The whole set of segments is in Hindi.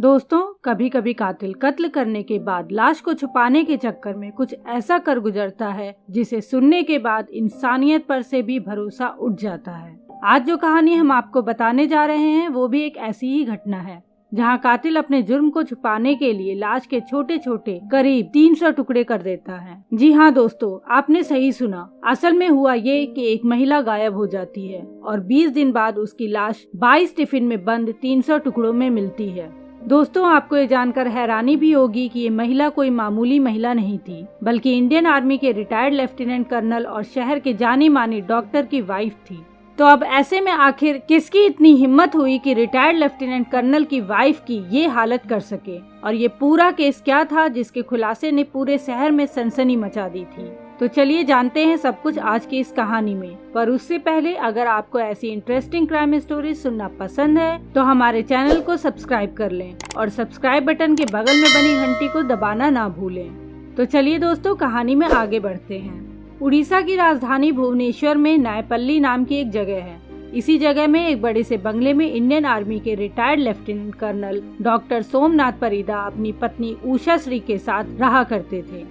दोस्तों, कभी कभी कातिल कत्ल करने के बाद लाश को छुपाने के चक्कर में कुछ ऐसा कर गुजरता है जिसे सुनने के बाद इंसानियत पर से भी भरोसा उठ जाता है। आज जो कहानी हम आपको बताने जा रहे हैं वो भी एक ऐसी ही घटना है, जहां कातिल अपने जुर्म को छुपाने के लिए लाश के छोटे छोटे करीब 300 टुकड़े कर देता है। जी हाँ दोस्तों, आपने सही सुना। असल में हुआ ये कि एक महिला गायब हो जाती है और 20 दिन बाद उसकी लाश 22 टिफिन में बंद 300 टुकड़ों में मिलती है। दोस्तों, आपको ये जानकर हैरानी भी होगी कि ये महिला कोई मामूली महिला नहीं थी, बल्कि इंडियन आर्मी के रिटायर्ड लेफ्टिनेंट कर्नल और शहर के जानी मानी डॉक्टर की वाइफ थी। तो अब ऐसे में आखिर किसकी इतनी हिम्मत हुई कि रिटायर्ड लेफ्टिनेंट कर्नल की वाइफ की ये हालत कर सके, और ये पूरा केस क्या था जिसके खुलासे ने पूरे शहर में सनसनी मचा दी थी। तो चलिए जानते हैं सब कुछ आज की इस कहानी में। पर उससे पहले अगर आपको ऐसी इंटरेस्टिंग क्राइम स्टोरी सुनना पसंद है तो हमारे चैनल को सब्सक्राइब कर लें और सब्सक्राइब बटन के बगल में बनी घंटी को दबाना ना भूलें। तो चलिए दोस्तों, कहानी में आगे बढ़ते हैं। उड़ीसा की राजधानी भुवनेश्वर में नायपल्ली नाम की एक जगह है। इसी जगह में एक बड़े से बंगले में इंडियन आर्मी के retired lieutenant colonel doctor Somnath Parida अपनी पत्नी उषा श्री के साथ रहा करते थे।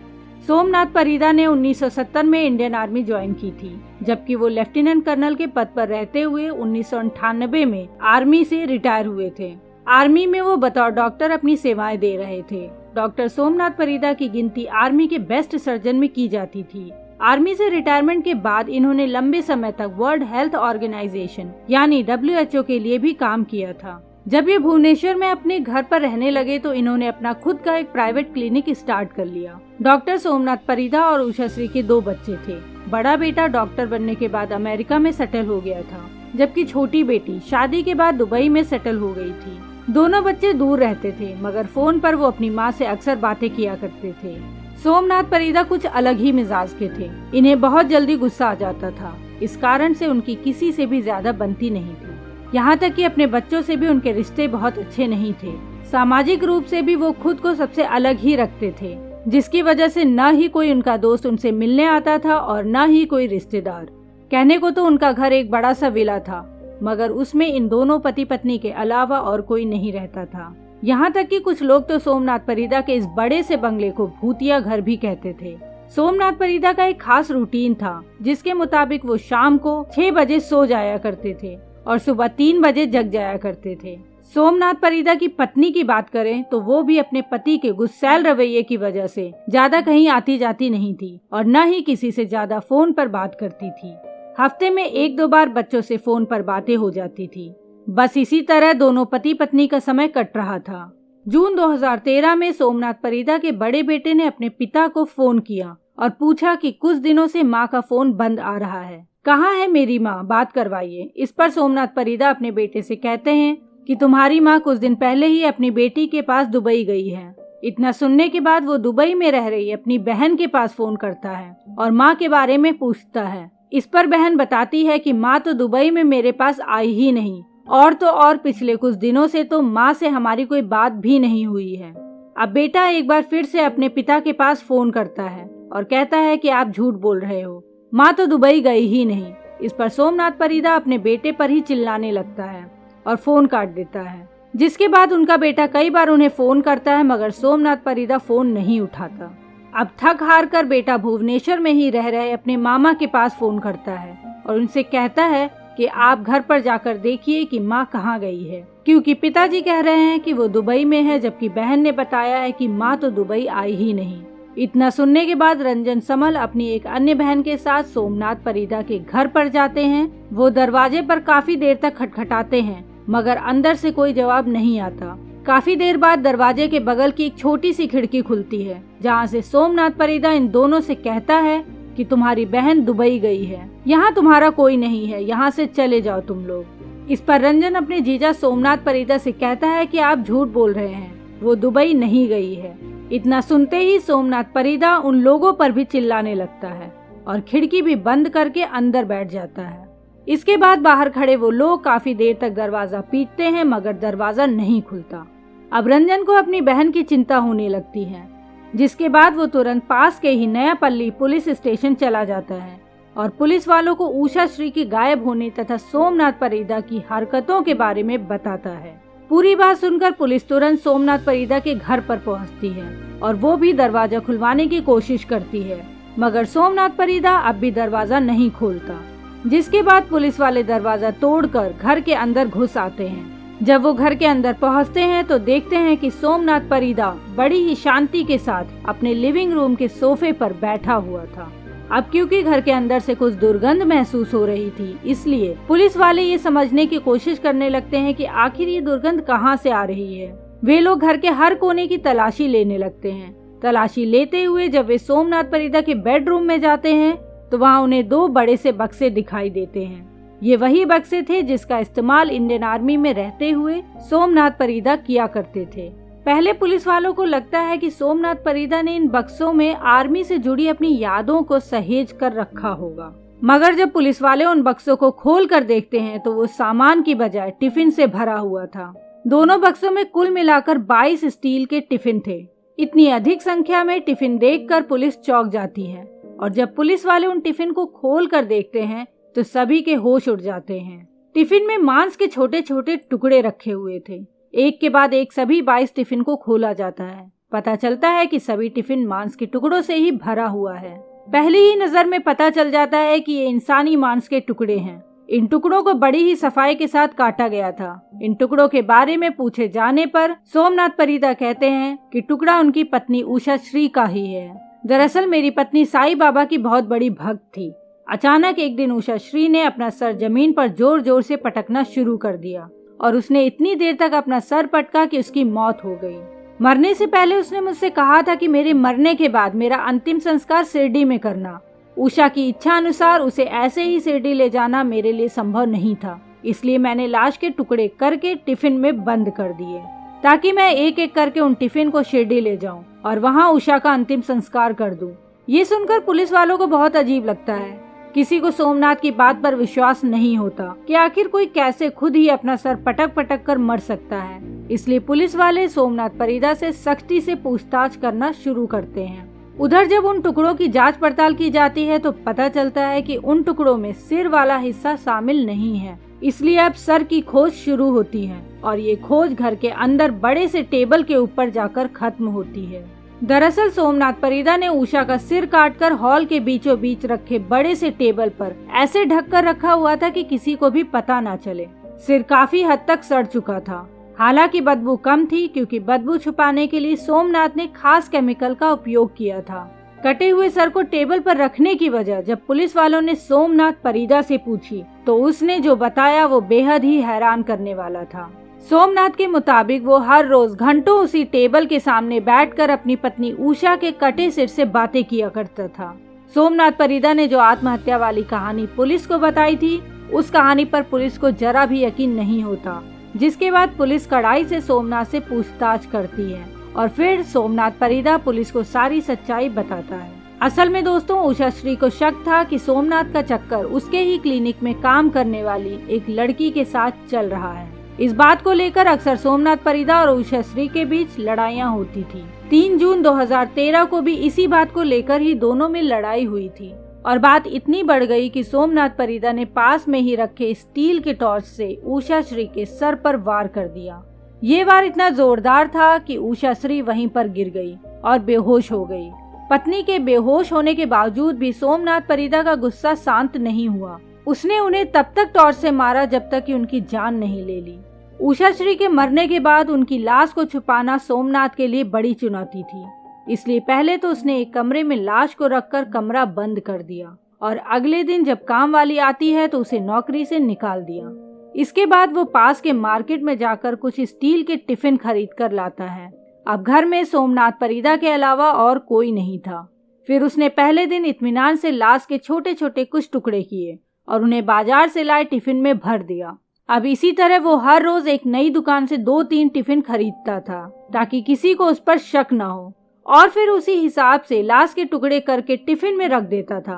सोमनाथ परिदा ने 1970 में इंडियन आर्मी ज्वाइन की थी, जबकि वो लेफ्टिनेंट कर्नल के पद पर रहते हुए 1998 में आर्मी से रिटायर हुए थे। आर्मी में वो बतौर डॉक्टर अपनी सेवाएं दे रहे थे। डॉक्टर सोमनाथ परिदा की गिनती आर्मी के बेस्ट सर्जन में की जाती थी। आर्मी से रिटायरमेंट के बाद इन्होंने लंबे समय तक वर्ल्ड हेल्थ ऑर्गेनाइजेशन यानी WHO के लिए भी काम किया था। जब ये भुवनेश्वर में अपने घर पर रहने लगे तो इन्होंने अपना खुद का एक प्राइवेट क्लिनिक स्टार्ट कर लिया। डॉक्टर सोमनाथ परिदा और उषा श्री के 2 बच्चे थे। बड़ा बेटा डॉक्टर बनने के बाद अमेरिका में सेटल हो गया था, जबकि छोटी बेटी शादी के बाद दुबई में सेटल हो गई थी। दोनों बच्चे दूर रहते थे, मगर फोन पर वो अपनी माँ से अक्सर बातें किया करते थे। सोमनाथ परिदा कुछ अलग ही मिजाज के थे। इन्हें बहुत जल्दी गुस्सा आ जाता था। इस कारण से उनकी किसी से भी ज्यादा बनती नहीं थी। यहाँ तक कि अपने बच्चों से भी उनके रिश्ते बहुत अच्छे नहीं थे। सामाजिक रूप से भी वो खुद को सबसे अलग ही रखते थे, जिसकी वजह से न ही कोई उनका दोस्त उनसे मिलने आता था और न ही कोई रिश्तेदार। कहने को तो उनका घर एक बड़ा सा विला था, मगर उसमें इन दोनों पति पत्नी के अलावा और कोई नहीं रहता था। यहाँ तक कि कुछ लोग तो सोमनाथ परिदा के इस बड़े से बंगले को भूतिया घर भी कहते थे। सोमनाथ परिदा का एक खास रूटीन था, जिसके मुताबिक वो शाम को 6 बजे सो जाया करते थे और सुबह 3 बजे जग जाया करते थे। सोमनाथ परिदा की पत्नी की बात करें तो वो भी अपने पति के गुस्सैल रवैये की वजह से ज्यादा कहीं आती जाती नहीं थी और न ही किसी से ज्यादा फोन पर बात करती थी। हफ्ते में 1-2 बार बच्चों से फोन पर बातें हो जाती थी। बस इसी तरह दोनों पति पत्नी का समय कट रहा था। जून 2013 में सोमनाथ परिदा के बड़े बेटे ने अपने पिता को फोन किया और पूछा कि कुछ दिनों से माँ का फोन बंद आ रहा है, कहाँ है मेरी माँ, बात करवाइए। इस पर सोमनाथ परिदा अपने बेटे से कहते हैं कि तुम्हारी माँ कुछ दिन पहले ही अपनी बेटी के पास दुबई गई है। इतना सुनने के बाद वो दुबई में रह रही अपनी बहन के पास फोन करता है और माँ के बारे में पूछता है। इस पर बहन बताती है कि माँ तो दुबई में मेरे पास आई ही नहीं, और तो और पिछले कुछ दिनों से तो माँ से हमारी कोई बात भी नहीं हुई है। अब बेटा एक बार फिर से अपने पिता के पास फोन करता है और कहता है कि आप झूठ बोल रहे हो, माँ तो दुबई गई ही नहीं। इस पर सोमनाथ परिदा अपने बेटे पर ही चिल्लाने लगता है और फोन काट देता है। जिसके बाद उनका बेटा कई बार उन्हें फोन करता है, मगर सोमनाथ परिदा फोन नहीं उठाता। अब थक हार कर बेटा भुवनेश्वर में ही रह रहे अपने मामा के पास फोन करता है और उनसे कहता है कि आप घर पर जाकर देखिए कि माँ कहाँ गई है, क्योंकि पिताजी कह रहे हैं कि वो दुबई में है, जबकि बहन ने बताया है कि माँ तो दुबई आई ही नहीं। इतना सुनने के बाद रंजन समल अपनी एक अन्य बहन के साथ सोमनाथ परिदा के घर पर जाते हैं। वो दरवाजे पर काफी देर तक खटखटाते हैं, मगर अंदर से कोई जवाब नहीं आता। काफी देर बाद दरवाजे के बगल की एक छोटी सी खिड़की खुलती है, जहाँ से सोमनाथ परिदा इन दोनों से कहता है कि तुम्हारी बहन दुबई गई है, यहाँ तुम्हारा कोई नहीं है, यहाँ से चले जाओ तुम लोग। इस पर रंजन अपने जीजा सोमनाथ परिदा से कहता है कि आप झूठ बोल रहे हैं, वो दुबई नहीं गई है। इतना सुनते ही सोमनाथ परिदा उन लोगों पर भी चिल्लाने लगता है और खिड़की भी बंद करके अंदर बैठ जाता है। इसके बाद बाहर खड़े वो लोग काफी देर तक दरवाजा पीटते हैं, मगर दरवाजा नहीं खुलता। अब रंजन को अपनी बहन की चिंता होने लगती है, जिसके बाद वो तुरंत पास के ही नयापल्ली पुलिस स्टेशन चला जाता है और पुलिस वालों को उषा श्री के गायब होने तथा सोमनाथ परिदा की हरकतों के बारे में बताता है। पूरी बात सुनकर पुलिस तुरंत सोमनाथ परिदा के घर पर पहुंचती है और वो भी दरवाजा खुलवाने की कोशिश करती है, मगर सोमनाथ परिदा अब भी दरवाजा नहीं खोलता। जिसके बाद पुलिस वाले दरवाजा तोड़कर घर के अंदर घुस आते हैं। जब वो घर के अंदर पहुंचते हैं तो देखते हैं कि सोमनाथ परिदा बड़ी ही शांति के साथ अपने लिविंग रूम के सोफे पर बैठा हुआ था। अब क्योंकि घर के अंदर से कुछ दुर्गंध महसूस हो रही थी, इसलिए पुलिस वाले ये समझने की कोशिश करने लगते हैं कि आखिर ये दुर्गंध कहाँ से आ रही है। वे लोग घर के हर कोने की तलाशी लेने लगते हैं। तलाशी लेते हुए जब वे सोमनाथ परिदा के बेडरूम में जाते हैं तो वहाँ उन्हें 2 बड़े से बक्से दिखाई देते हैं। ये वही बक्से थे जिसका इस्तेमाल इंडियन आर्मी में रहते हुए सोमनाथ परिदा किया करते थे। पहले पुलिस वालों को लगता है कि सोमनाथ परिदा ने इन बक्सों में आर्मी से जुड़ी अपनी यादों को सहेज कर रखा होगा, मगर जब पुलिस वाले उन बक्सों को खोल कर देखते हैं तो वो सामान की बजाय टिफिन से भरा हुआ था। दोनों बक्सों में कुल मिलाकर 22 स्टील के टिफिन थे। इतनी अधिक संख्या में टिफिन देखकर पुलिस चौंक जाती है और जब पुलिस वाले उन टिफिन को खोल कर देखते हैं तो सभी के होश उड़ जाते हैं। टिफिन में मांस के छोटे छोटे टुकड़े रखे हुए थे। एक के बाद एक सभी 22 टिफिन को खोला जाता है। पता चलता है कि सभी टिफिन मांस के टुकड़ों से ही भरा हुआ है। पहली ही नजर में पता चल जाता है कि ये इंसानी मांस के टुकड़े हैं। इन टुकड़ों को बड़ी ही सफाई के साथ काटा गया था। इन टुकड़ों के बारे में पूछे जाने पर सोमनाथ परिदा कहते हैं कि टुकड़ा उनकी पत्नी उषा श्री का ही है। दरअसल मेरी पत्नी साईं बाबा की बहुत बड़ी भक्त थी। अचानक एक दिन उषा श्री ने अपना सर जमीन पर जोर जोर से पटकना शुरू कर दिया और उसने इतनी देर तक अपना सर पटका कि उसकी मौत हो गई। मरने से पहले उसने मुझसे कहा था कि मेरे मरने के बाद मेरा अंतिम संस्कार शिरडी में करना। उषा की इच्छा अनुसार उसे ऐसे ही शिरडी ले जाना मेरे लिए संभव नहीं था, इसलिए मैंने लाश के टुकड़े करके टिफिन में बंद कर दिए ताकि मैं एक एक करके उन टिफिन को शिरडी ले जाऊं और वहां उषा का अंतिम संस्कार कर दूं। ये सुनकर पुलिस वालों को बहुत अजीब लगता है। किसी को सोमनाथ की बात पर विश्वास नहीं होता कि आखिर कोई कैसे खुद ही अपना सर पटक पटक कर मर सकता है। इसलिए पुलिस वाले सोमनाथ परिदा से सख्ती से पूछताछ करना शुरू करते हैं। उधर जब उन टुकड़ों की जांच पड़ताल की जाती है तो पता चलता है कि उन टुकड़ों में सिर वाला हिस्सा शामिल नहीं है। इसलिए अब सर की खोज शुरू होती है और ये खोज घर के अंदर बड़े से टेबल के ऊपर जाकर खत्म होती है। दरअसल सोमनाथ परिदा ने उषा का सिर काटकर हॉल के बीचों बीच रखे बड़े से टेबल पर ऐसे ढक कर रखा हुआ था कि किसी को भी पता न चले। सिर काफी हद तक सड़ चुका था। हालांकि बदबू कम थी क्योंकि बदबू छुपाने के लिए सोमनाथ ने खास केमिकल का उपयोग किया था। कटे हुए सर को टेबल पर रखने की वजह जब पुलिस वालों ने सोमनाथ परिदा से पूछी तो उसने जो बताया वो बेहद ही हैरान करने वाला था। सोमनाथ के मुताबिक वो हर रोज घंटों उसी टेबल के सामने बैठकर अपनी पत्नी उषा के कटे सिर से बातें किया करता था। सोमनाथ परिदा ने जो आत्महत्या वाली कहानी पुलिस को बताई थी उस कहानी पर पुलिस को जरा भी यकीन नहीं होता, जिसके बाद पुलिस कड़ाई से सोमनाथ से पूछताछ करती है और फिर सोमनाथ परिदा पुलिस को सारी सच्चाई बताता है। असल में दोस्तों उषा श्री को शक था कि सोमनाथ का चक्कर उसके ही क्लिनिक में काम करने वाली एक लड़की के साथ चल रहा है। इस बात को लेकर अक्सर सोमनाथ परिदा और उषा श्री के बीच लड़ाइयाँ होती थी। 3 जून 2013 को भी इसी बात को लेकर ही दोनों में लड़ाई हुई थी और बात इतनी बढ़ गई कि सोमनाथ परिदा ने पास में ही रखे स्टील के टॉर्च से उषा श्री के सर पर वार कर दिया। ये वार इतना जोरदार था कि उषा श्री वहीं पर गिर गई और बेहोश हो गई। पत्नी के बेहोश होने के बावजूद भी सोमनाथ परिदा का गुस्सा शांत नहीं हुआ। उसने उन्हें तब तक टॉर्च से मारा जब तक कि उनकी जान नहीं ले ली। उषा श्री के मरने के बाद उनकी लाश को छुपाना सोमनाथ के लिए बड़ी चुनौती थी, इसलिए पहले तो उसने एक कमरे में लाश को रखकर कमरा बंद कर दिया और अगले दिन जब काम वाली आती है तो उसे नौकरी से निकाल दिया। इसके बाद वो पास के मार्केट में जाकर कुछ स्टील के टिफिन खरीद कर लाता है। अब घर में सोमनाथ परिदा के अलावा और कोई नहीं था। फिर उसने पहले दिन इत्मीनान से लाश के छोटे छोटे कुछ टुकड़े किए और उन्हें बाजार से लाए टिफिन में भर दिया। अब इसी तरह वो हर रोज एक नई दुकान से 2-3 टिफिन खरीदता था ताकि किसी को उस पर शक न हो और फिर उसी हिसाब से लाश के टुकड़े करके टिफिन में रख देता था।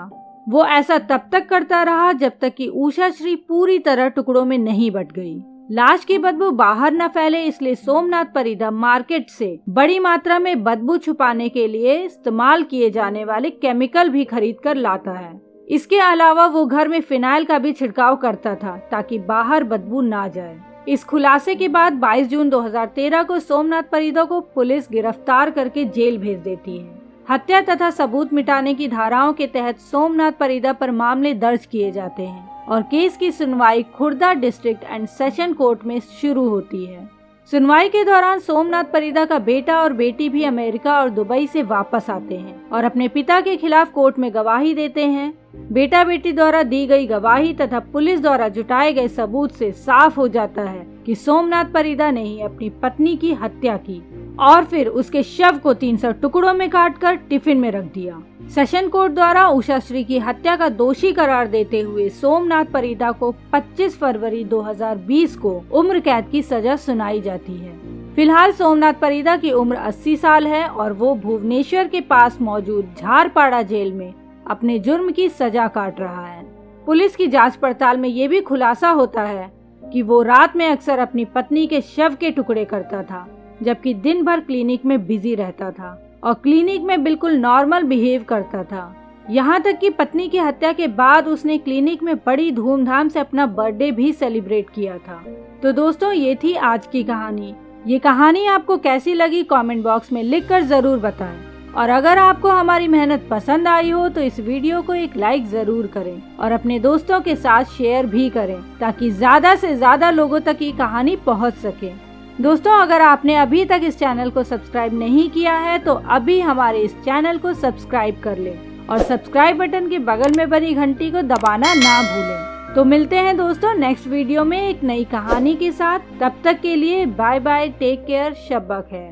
वो ऐसा तब तक करता रहा जब तक कि उषा श्री पूरी तरह टुकड़ों में नहीं बट गई। लाश की बदबू बाहर न फैले इसलिए सोमनाथ परिदा मार्केट से बड़ी मात्रा में बदबू छुपाने के लिए इस्तेमाल किए जाने वाले केमिकल भी खरीद कर लाता है। इसके अलावा वो घर में फिनाइल का भी छिड़काव करता था ताकि बाहर बदबू ना जाए। इस खुलासे के बाद 22 जून 2013 को सोमनाथ परिदा को पुलिस गिरफ्तार करके जेल भेज देती है। हत्या तथा सबूत मिटाने की धाराओं के तहत सोमनाथ परिदा पर मामले दर्ज किए जाते हैं और केस की सुनवाई Khurda district and session court में शुरू होती है। सुनवाई के दौरान सोमनाथ परिदा का बेटा और बेटी भी अमेरिका और दुबई से वापस आते हैं और अपने पिता के खिलाफ कोर्ट में गवाही देते हैं। बेटा बेटी द्वारा दी गई गवाही तथा पुलिस द्वारा जुटाए गए सबूत से साफ हो जाता है कि सोमनाथ परिदा ने ही अपनी पत्नी की हत्या की और फिर उसके शव को 300 टुकड़ों में काटकर टिफिन में रख दिया। सेशन कोर्ट द्वारा उषाश्री की हत्या का दोषी करार देते हुए सोमनाथ परिदा को 25 फरवरी 2020 को उम्र कैद की सजा सुनाई जाती है। फिलहाल सोमनाथ परिदा की उम्र 80 साल है और वो भुवनेश्वर के पास मौजूद झारपाड़ा जेल में अपने जुर्म की सजा काट रहा है। पुलिस की जांच पड़ताल में ये भी खुलासा होता है कि वो रात में अक्सर अपनी पत्नी के शव के टुकड़े करता था, जबकि दिन भर क्लिनिक में बिजी रहता था और क्लिनिक में बिल्कुल नॉर्मल बिहेव करता था। यहाँ तक कि पत्नी की हत्या के बाद उसने क्लिनिक में बड़ी धूमधाम से अपना बर्थडे भी सेलिब्रेट किया था। तो दोस्तों, ये थी आज की कहानी। ये कहानी आपको कैसी लगी कमेंट बॉक्स में लिखकर जरूर बताएं और अगर आपको हमारी मेहनत पसंद आई हो तो इस वीडियो को एक लाइक जरूर करें और अपने दोस्तों के साथ शेयर भी करें ताकि ज्यादा से ज्यादा लोगों तक ये कहानी पहुँच सके। दोस्तों, अगर आपने अभी तक इस चैनल को सब्सक्राइब नहीं किया है तो अभी हमारे इस चैनल को सब्सक्राइब कर लें और सब्सक्राइब बटन के बगल में बनी घंटी को दबाना ना भूलें। तो मिलते हैं दोस्तों नेक्स्ट वीडियो में एक नई कहानी के साथ। तब तक के लिए बाय बाय, टेक केयर, शब ब खैर।